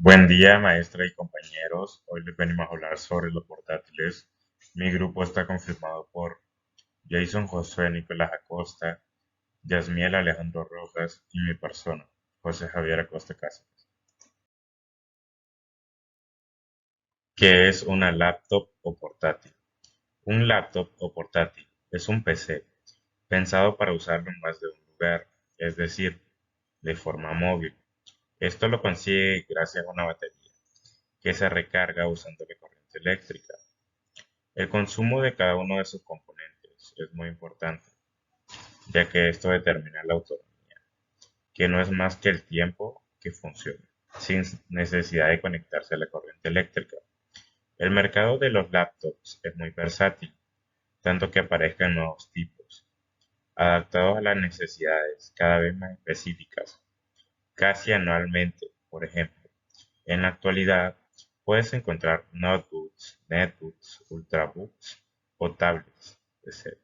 Buen día, maestra y compañeros. Hoy les venimos a hablar sobre los portátiles. Mi grupo está confirmado por Jason Josué Nicolás Acosta, Yasmiel Alejandro Rojas y mi persona, José Javier Acosta Cáceres. ¿Qué es una laptop o portátil? Un laptop o portátil es un PC pensado para usarlo en más de un lugar, es decir, de forma móvil. Esto lo consigue gracias a una batería que se recarga usando la corriente eléctrica. El consumo de cada uno de sus componentes es muy importante, ya que esto determina la autonomía, que no es más que el tiempo que funcione, sin necesidad de conectarse a la corriente eléctrica. El mercado de los laptops es muy versátil, tanto que aparezcan nuevos tipos, adaptados a las necesidades cada vez más específicas, casi anualmente. Por ejemplo, en la actualidad puedes encontrar notebooks, netbooks, ultrabooks o tablets, etc.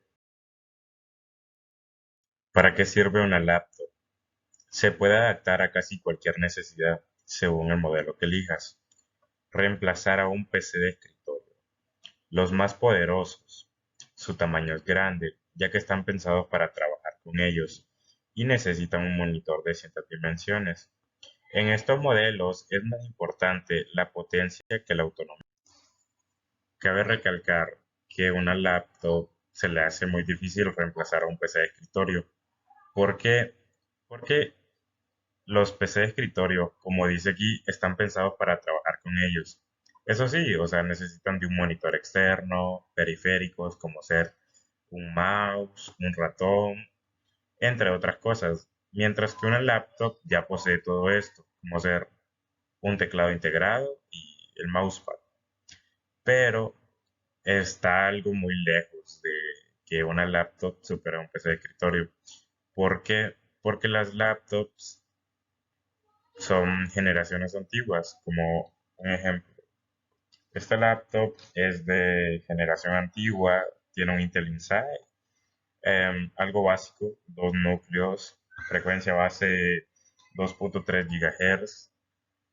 ¿Para qué sirve una laptop? Se puede adaptar a casi cualquier necesidad según el modelo que elijas. Reemplazar a un PC de escritorio. Los más poderosos. Su tamaño es grande, ya que están pensados para trabajar con ellos y necesitan un monitor de ciertas dimensiones. En estos modelos es más importante la potencia que la autonomía. Cabe recalcar que una laptop se le hace muy difícil reemplazar a un PC de escritorio. ¿Por qué? Porque los PC de escritorio, como dice aquí, están pensados para trabajar con ellos. Eso sí, o sea, necesitan de un monitor externo, periféricos como ser un mouse, un ratón, entre otras cosas. Mientras que una laptop ya posee todo esto, como ser un teclado integrado y el mousepad. Pero está algo muy lejos de que una laptop supere a un PC de escritorio. ¿Por qué? Porque las laptops son generaciones antiguas, como un ejemplo. Esta laptop es de generación antigua, tiene un Intel Inside, algo básico, dos núcleos, frecuencia base 2.3 GHz,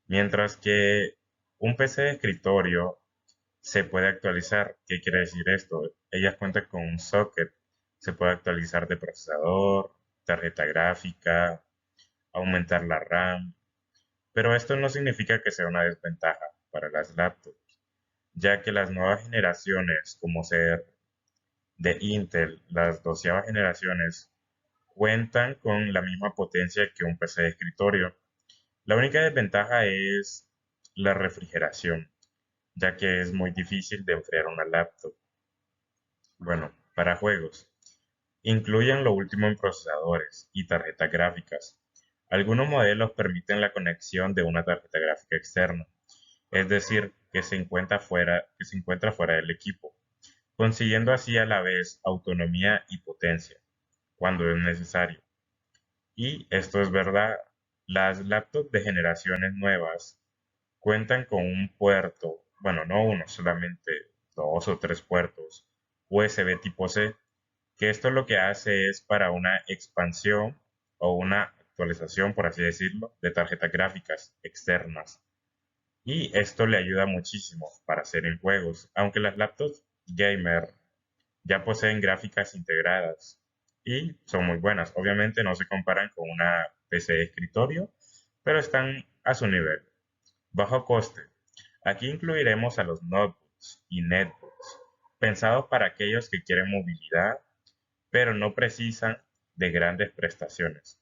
mientras que un PC de escritorio se puede actualizar. ¿Qué quiere decir esto? Ellas cuentan con un socket, se puede actualizar de procesador, tarjeta gráfica, aumentar la RAM, pero esto no significa que sea una desventaja para las laptops, ya que las nuevas generaciones, como ser de Intel, las doceavas generaciones, cuentan con la misma potencia que un PC de escritorio. La única desventaja es la refrigeración, ya que es muy difícil de enfriar una laptop. Bueno, para juegos, incluyen lo último en procesadores y tarjetas gráficas. Algunos modelos permiten la conexión de una tarjeta gráfica externa, es decir, que se encuentra fuera del equipo, consiguiendo así a la vez autonomía y potencia cuando es necesario. Y esto es verdad, las laptops de generaciones nuevas cuentan con un puerto, bueno, no uno, solamente dos o tres puertos USB tipo C, que esto lo que hace es para una expansión o una actualización, por así decirlo, de tarjetas gráficas externas. Y esto le ayuda muchísimo para hacer en juegos, aunque las laptops gamer ya poseen gráficas integradas y son muy buenas. Obviamente no se comparan con una PC de escritorio, pero están a su nivel. Bajo coste. Aquí incluiremos a los notebooks y netbooks, pensados para aquellos que quieren movilidad, pero no precisan de grandes prestaciones.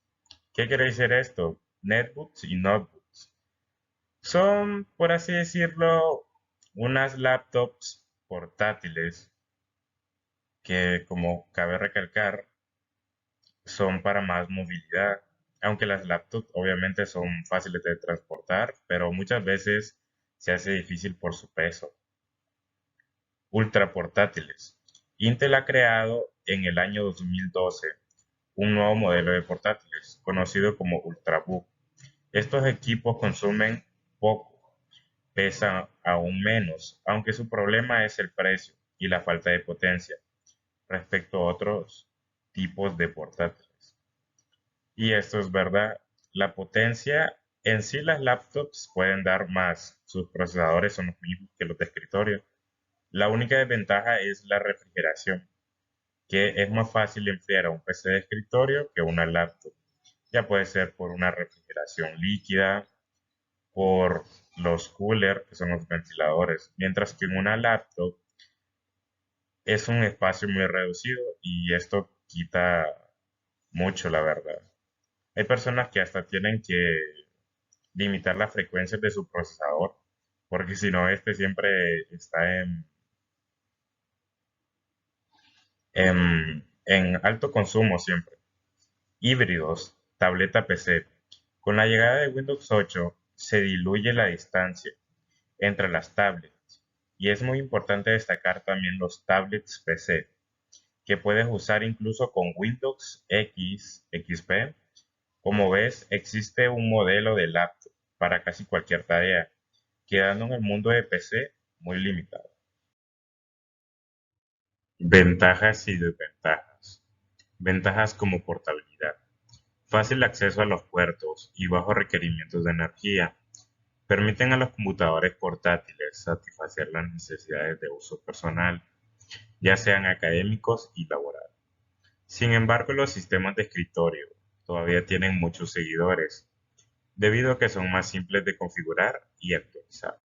¿Qué quiere decir esto? Netbooks y notebooks son, por así decirlo, unas laptops portátiles que, como cabe recalcar, son para más movilidad. Aunque las laptops obviamente son fáciles de transportar, pero muchas veces se hace difícil por su peso. Ultraportátiles. Intel ha creado en el año 2012 un nuevo modelo de portátiles, conocido como Ultrabook. Estos equipos consumen poco, pesan aún menos, aunque su problema es el precio y la falta de potencia respecto a otros tipos de portátiles. Y esto es verdad, la potencia En sí las laptops pueden dar más, sus procesadores son los mismos que los de escritorio. La única desventaja es la refrigeración, que es más fácil enfriar a un PC de escritorio que una laptop. Ya puede ser por una refrigeración líquida, por los coolers, que son los ventiladores, mientras que en una laptop es un espacio muy reducido y esto quita mucho, la verdad. Hay personas que hasta tienen que limitar las frecuencias de su procesador, porque si no, este siempre está en alto consumo siempre. Híbridos, tableta PC. Con la llegada de Windows 8 se diluye la distancia entre las tablets y es muy importante destacar también los tablets PC que puedes usar incluso con Windows X, XP. Como ves, existe un modelo de laptop para casi cualquier tarea, quedando en el mundo de PC muy limitado. Ventajas y desventajas. Ventajas como portabilidad, fácil acceso a los puertos y bajos requerimientos de energía. Permiten a los computadores portátiles satisfacer las necesidades de uso personal, ya sean académicos y laborales. Sin embargo, los sistemas de escritorio todavía tienen muchos seguidores, debido a que son más simples de configurar y actualizar.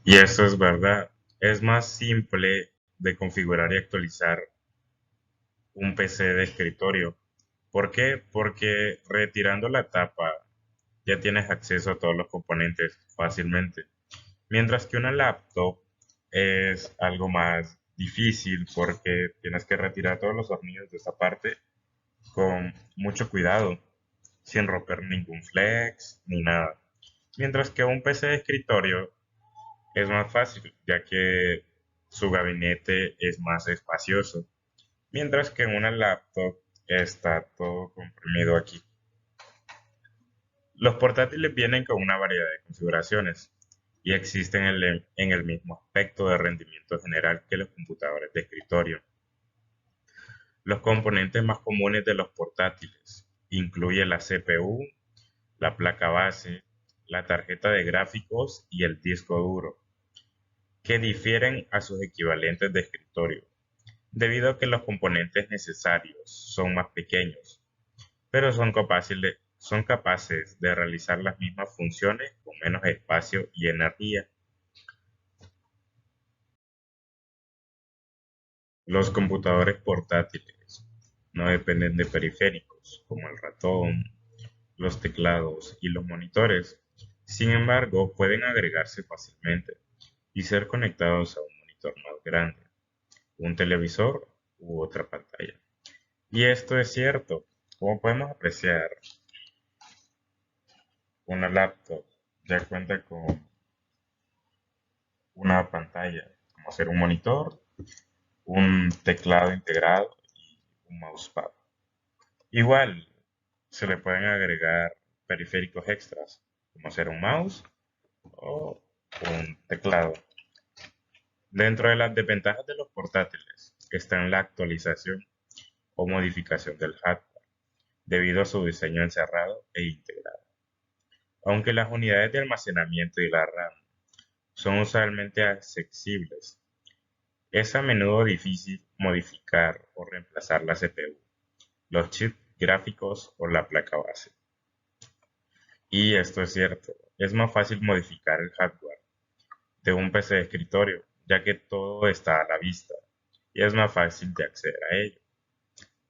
Y eso es verdad, es más simple de configurar y actualizar un PC de escritorio. ¿Por qué? Porque retirando la tapa ya tienes acceso a todos los componentes fácilmente. Mientras que una laptop es algo más difícil porque tienes que retirar todos los tornillos de esta parte con mucho cuidado, sin romper ningún flex ni nada. Mientras que un PC de escritorio es más fácil, ya que su gabinete es más espacioso, mientras que en una laptop está todo comprimido aquí. Los portátiles vienen con una variedad de configuraciones y existen en el mismo aspecto de rendimiento general que los computadores de escritorio. Los componentes más comunes de los portátiles incluyen la CPU, la placa base, la tarjeta de gráficos y el disco duro, que difieren a sus equivalentes de escritorio, debido a que los componentes necesarios son más pequeños, pero son capaces de realizar las mismas funciones con menos espacio y energía. Los computadores portátiles no dependen de periféricos como el ratón, los teclados y los monitores. Sin embargo, pueden agregarse fácilmente y ser conectados a un monitor más grande, un televisor u otra pantalla. Y esto es cierto. Como podemos apreciar, una laptop ya cuenta con una pantalla, como ser un monitor, un teclado integrado y un mousepad. Igual se le pueden agregar periféricos extras, como ser un mouse o un teclado. Dentro de las desventajas de los portátiles están la actualización o modificación del hardware, debido a su diseño encerrado e integrado. Aunque las unidades de almacenamiento y la RAM son usualmente accesibles, es a menudo difícil modificar o reemplazar la CPU, los chips gráficos o la placa base. Y esto es cierto, es más fácil modificar el hardware de un PC de escritorio, ya que todo está a la vista y es más fácil de acceder a ello.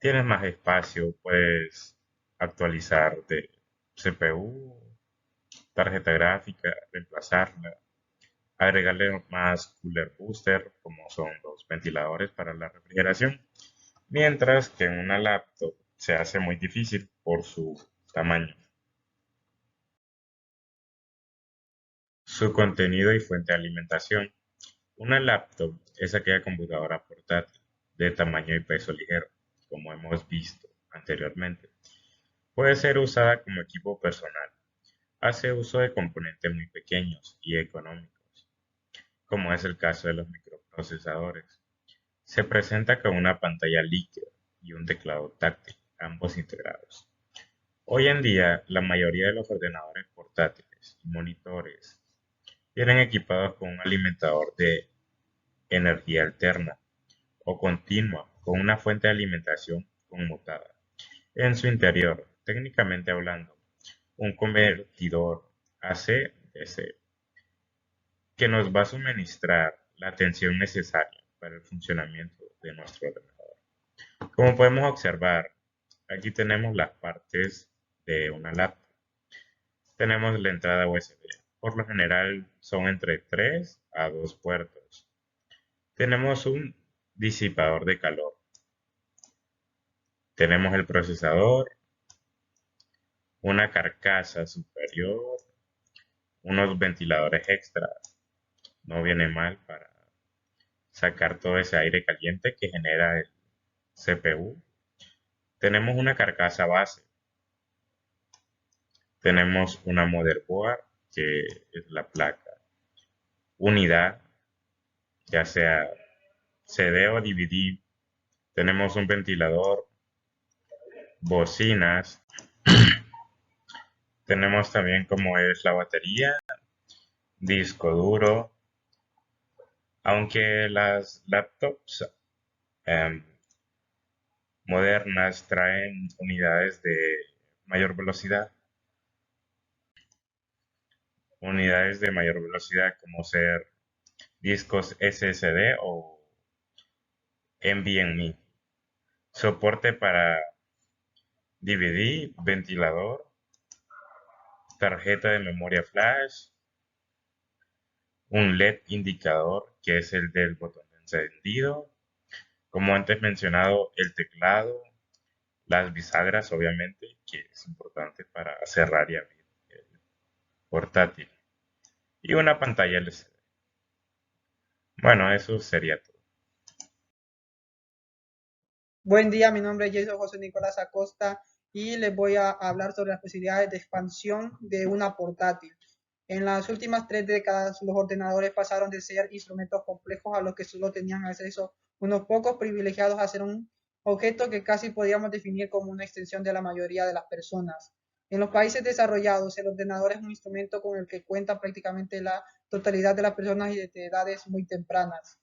Tienes más espacio, puedes actualizar de CPU, tarjeta gráfica, reemplazarla, agregarle más cooler booster, como son los ventiladores para la refrigeración, mientras que en una laptop se hace muy difícil por su tamaño. Su contenido y fuente de alimentación. Una laptop es aquella computadora portátil de tamaño y peso ligero, como hemos visto anteriormente. Puede ser usada como equipo personal. Hace uso de componentes muy pequeños y económicos, como es el caso de los microprocesadores. Se presenta con una pantalla líquida y un teclado táctil, ambos integrados. Hoy en día, la mayoría de los ordenadores portátiles y monitores vienen equipados con un alimentador de energía alterna o continua con una fuente de alimentación conmutada en su interior, técnicamente hablando, un convertidor AC-DC que nos va a suministrar la tensión necesaria para el funcionamiento de nuestro ordenador. Como podemos observar, aquí tenemos las partes de una laptop. Tenemos la entrada USB. Por lo general son entre 3 a 2 puertos. Tenemos un disipador de calor. Tenemos el procesador, una carcasa superior, unos ventiladores extra. No viene mal para sacar todo ese aire caliente que genera el CPU. Tenemos una carcasa base. Tenemos una motherboard, que es la placa. Unidad, ya sea CD o DVD. Tenemos un ventilador, bocinas. Tenemos también como es la batería, disco duro. Aunque las laptops em, modernas traen unidades de mayor velocidad como ser discos SSD o NVMe, soporte para DVD, ventilador, tarjeta de memoria flash, un LED indicador que es el del botón de encendido, como antes mencionado, el teclado, las bisagras obviamente, que es importante para cerrar y abrir el portátil, y una pantalla LCD. Bueno, eso sería todo. Buen día, mi nombre es Jason José Nicolás Acosta y les voy a hablar sobre las posibilidades de expansión de una portátil. En las últimas 3 décadas, los ordenadores pasaron de ser instrumentos complejos a los que solo tenían acceso unos pocos privilegiados a ser un objeto que casi podríamos definir como una extensión de la mayoría de las personas. En los países desarrollados, el ordenador es un instrumento con el que cuenta prácticamente la totalidad de las personas y de edades muy tempranas.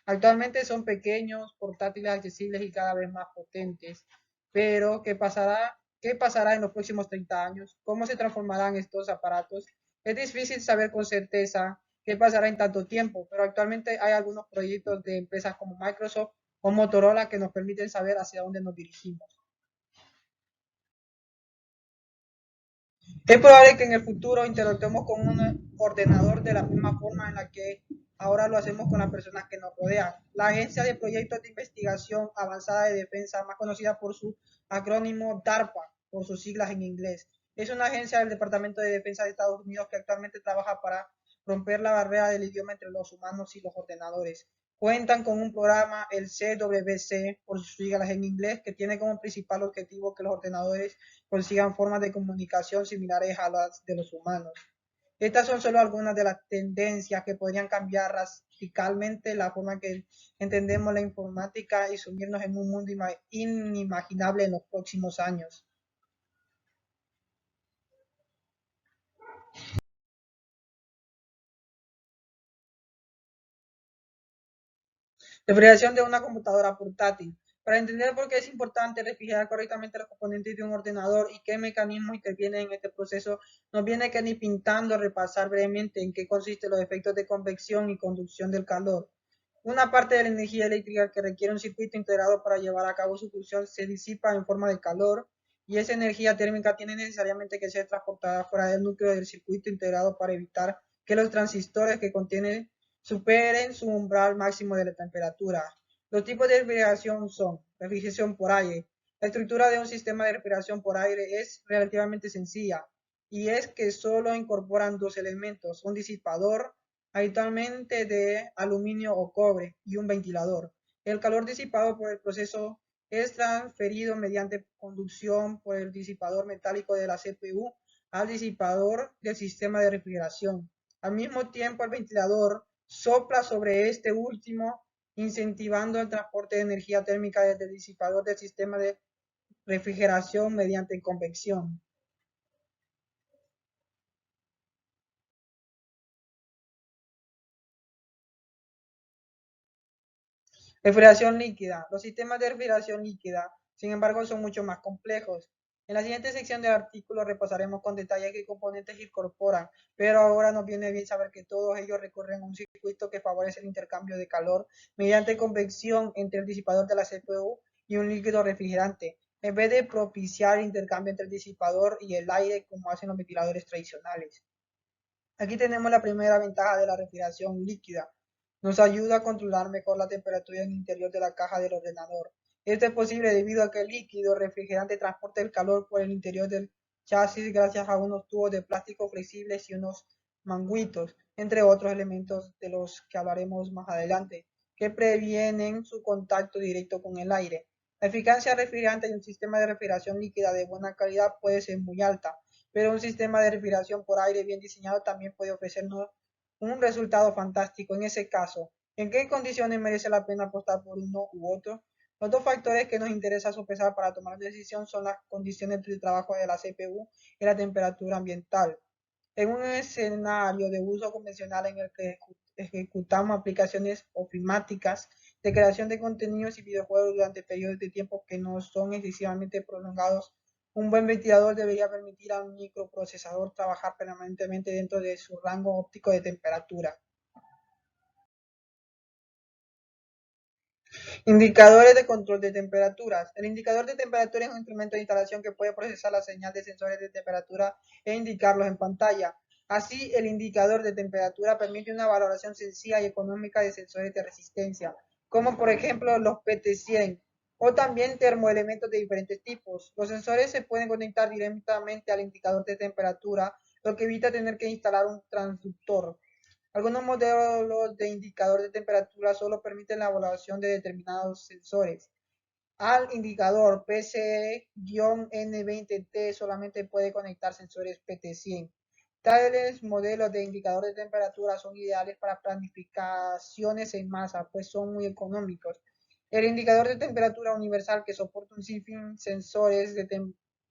Actualmente son pequeños, portátiles, accesibles y cada vez más potentes. Pero, ¿qué pasará en los próximos 30 años? ¿Cómo se transformarán estos aparatos? Es difícil saber con certeza qué pasará en tanto tiempo, pero actualmente hay algunos proyectos de empresas como Microsoft o Motorola que nos permiten saber hacia dónde nos dirigimos. Es probable que en el futuro interactuemos con un ordenador de la misma forma en la que ahora lo hacemos con las personas que nos rodean. La Agencia de Proyectos de Investigación Avanzada de Defensa, más conocida por su acrónimo DARPA, por sus siglas en inglés, es una agencia del Departamento de Defensa de Estados Unidos que actualmente trabaja para romper la barrera del idioma entre los humanos y los ordenadores. Cuentan con un programa, el CWC, por sus siglas en inglés, que tiene como principal objetivo que los ordenadores consigan formas de comunicación similares a las de los humanos. Estas son solo algunas de las tendencias que podrían cambiar radicalmente la forma en que entendemos la informática y sumirnos en un mundo inimaginable en los próximos años. Refrigeración de una computadora portátil. Para entender por qué es importante refrigerar correctamente los componentes de un ordenador y qué mecanismos intervienen en este proceso, nos viene que ni pintando repasar brevemente en qué consisten los efectos de convección y conducción del calor. Una parte de la energía eléctrica que requiere un circuito integrado para llevar a cabo su función se disipa en forma de calor y esa energía térmica tiene necesariamente que ser transportada fuera del núcleo del circuito integrado para evitar que los transistores que contienen superen su umbral máximo de la temperatura. Los tipos de refrigeración son refrigeración por aire. La estructura de un sistema de refrigeración por aire es relativamente sencilla y es que solo incorporan dos elementos, un disipador habitualmente de aluminio o cobre y un ventilador. El calor disipado por el proceso es transferido mediante conducción por el disipador metálico de la CPU al disipador del sistema de refrigeración. Al mismo tiempo, el ventilador sopla sobre este último, incentivando el transporte de energía térmica desde el disipador del sistema de refrigeración mediante convección. Refrigeración líquida. Los sistemas de refrigeración líquida, sin embargo, son mucho más complejos. En la siguiente sección del artículo repasaremos con detalle qué componentes incorporan, pero ahora nos viene bien saber que todos ellos recorren un circuito que favorece el intercambio de calor mediante convección entre el disipador de la CPU y un líquido refrigerante, en vez de propiciar el intercambio entre el disipador y el aire como hacen los ventiladores tradicionales. Aquí tenemos la primera ventaja de la refrigeración líquida. Nos ayuda a controlar mejor la temperatura en el interior de la caja del ordenador. Esto es posible debido a que el líquido refrigerante transporta el calor por el interior del chasis gracias a unos tubos de plástico flexibles y unos manguitos, entre otros elementos de los que hablaremos más adelante, que previenen su contacto directo con el aire. La eficacia refrigerante de un sistema de refrigeración líquida de buena calidad puede ser muy alta, pero un sistema de respiración por aire bien diseñado también puede ofrecernos un resultado fantástico. En ese caso, ¿en qué condiciones merece la pena apostar por uno u otro? Los dos factores que nos interesa sopesar para tomar una decisión son las condiciones de trabajo de la CPU y la temperatura ambiental. En un escenario de uso convencional en el que ejecutamos aplicaciones ofimáticas de creación de contenidos y videojuegos durante periodos de tiempo que no son excesivamente prolongados, un buen ventilador debería permitir a un microprocesador trabajar permanentemente dentro de su rango óptico de temperatura. Indicadores de control de temperaturas. El indicador de temperatura es un instrumento de instalación que puede procesar la señal de sensores de temperatura e indicarlos en pantalla. Así, el indicador de temperatura permite una valoración sencilla y económica de sensores de resistencia, como por ejemplo los PT100, o también termoelementos de diferentes tipos. Los sensores se pueden conectar directamente al indicador de temperatura, lo que evita tener que instalar un transductor. Algunos modelos de indicador de temperatura solo permiten la evaluación de determinados sensores. Al indicador PCE-N20T solamente puede conectar sensores PT100. Tales modelos de indicador de temperatura son ideales para planificaciones en masa, pues son muy económicos. El indicador de temperatura universal, que soporta un sinfín de sensores de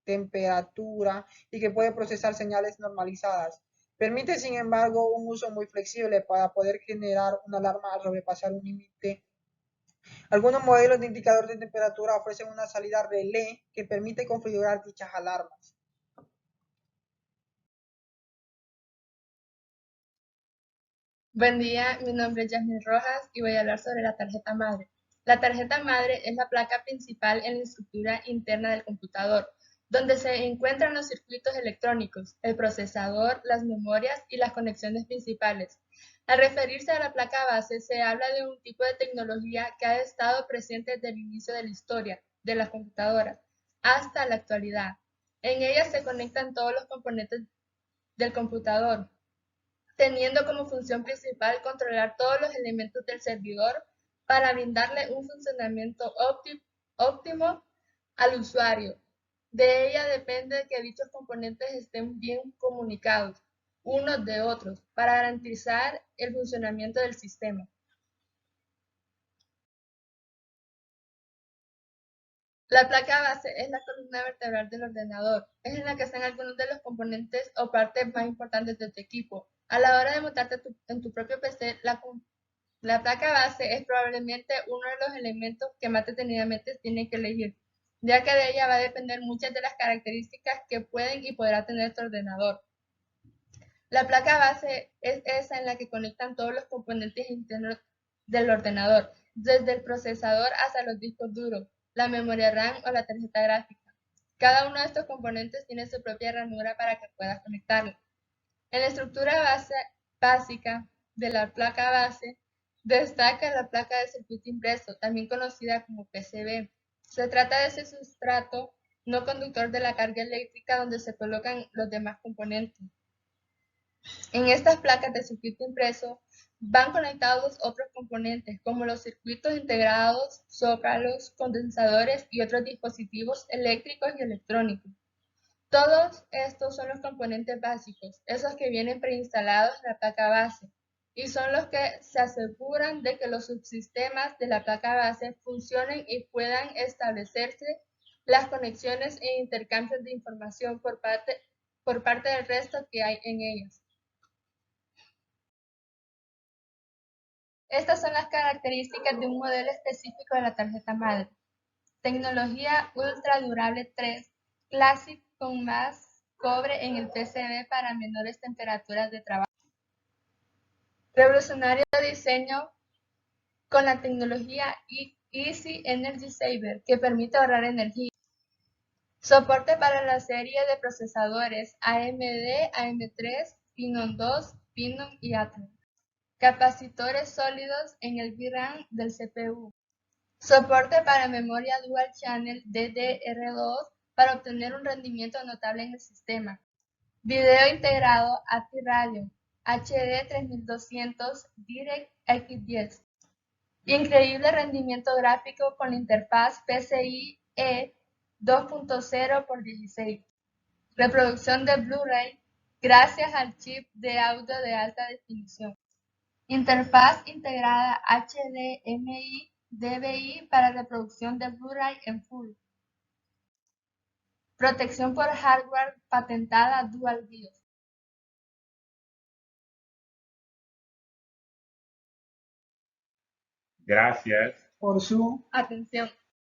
temperatura y que puede procesar señales normalizadas, permite, sin embargo, un uso muy flexible para poder generar una alarma al sobrepasar un límite. Algunos modelos de indicador de temperatura ofrecen una salida relé que permite configurar dichas alarmas. Buen día, mi nombre es Yasmin Rojas y voy a hablar sobre la tarjeta madre. La tarjeta madre es la placa principal en la estructura interna del computador, donde se encuentran los circuitos electrónicos, el procesador, las memorias y las conexiones principales. Al referirse a la placa base, se habla de un tipo de tecnología que ha estado presente desde el inicio de la historia de las computadoras hasta la actualidad. En ella se conectan todos los componentes del computador, teniendo como función principal controlar todos los elementos del servidor para brindarle un funcionamiento óptimo al usuario. De ella depende que dichos componentes estén bien comunicados unos de otros para garantizar el funcionamiento del sistema. La placa base es la columna vertebral del ordenador. Es en la que están algunos de los componentes o partes más importantes de tu equipo. A la hora de montarte en tu propio PC, la placa base es probablemente uno de los elementos que más detenidamente tienes que elegir, ya que de ella va a depender muchas de las características que pueden y podrá tener tu ordenador. La placa base es esa en la que conectan todos los componentes internos del ordenador, desde el procesador hasta los discos duros, la memoria RAM o la tarjeta gráfica. Cada uno de estos componentes tiene su propia ranura para que puedas conectarlo. En la estructura básica de la placa base destaca la placa de circuito impreso, también conocida como PCB. Se trata de ese sustrato no conductor de la carga eléctrica donde se colocan los demás componentes. En estas placas de circuito impreso van conectados otros componentes como los circuitos integrados, zócalos, condensadores y otros dispositivos eléctricos y electrónicos. Todos estos son los componentes básicos, esos que vienen preinstalados en la placa base, y son los que se aseguran de que los subsistemas de la placa base funcionen y puedan establecerse las conexiones e intercambios de información por parte del resto que hay en ellas. Estas son las características de un modelo específico de la tarjeta madre. Tecnología ultra durable 3, Classic con más cobre en el PCB para menores temperaturas de trabajo. Revolucionario diseño con la tecnología Easy Energy Saver, que permite ahorrar energía. Soporte para la serie de procesadores AMD, AM3, Phenom 2, Phenom y Atom. Capacitores sólidos en el VRAM del CPU. Soporte para memoria Dual Channel DDR2 para obtener un rendimiento notable en el sistema. Video integrado ATI Radio HD 3200 DirectX 10. Increíble rendimiento gráfico con la interfaz PCIe 2.0x16. Reproducción de Blu-ray gracias al chip de audio de alta definición. Interfaz integrada HDMI DVI para reproducción de Blu-ray en Full. Protección por hardware patentada Dual BIOS. Gracias por su Atención.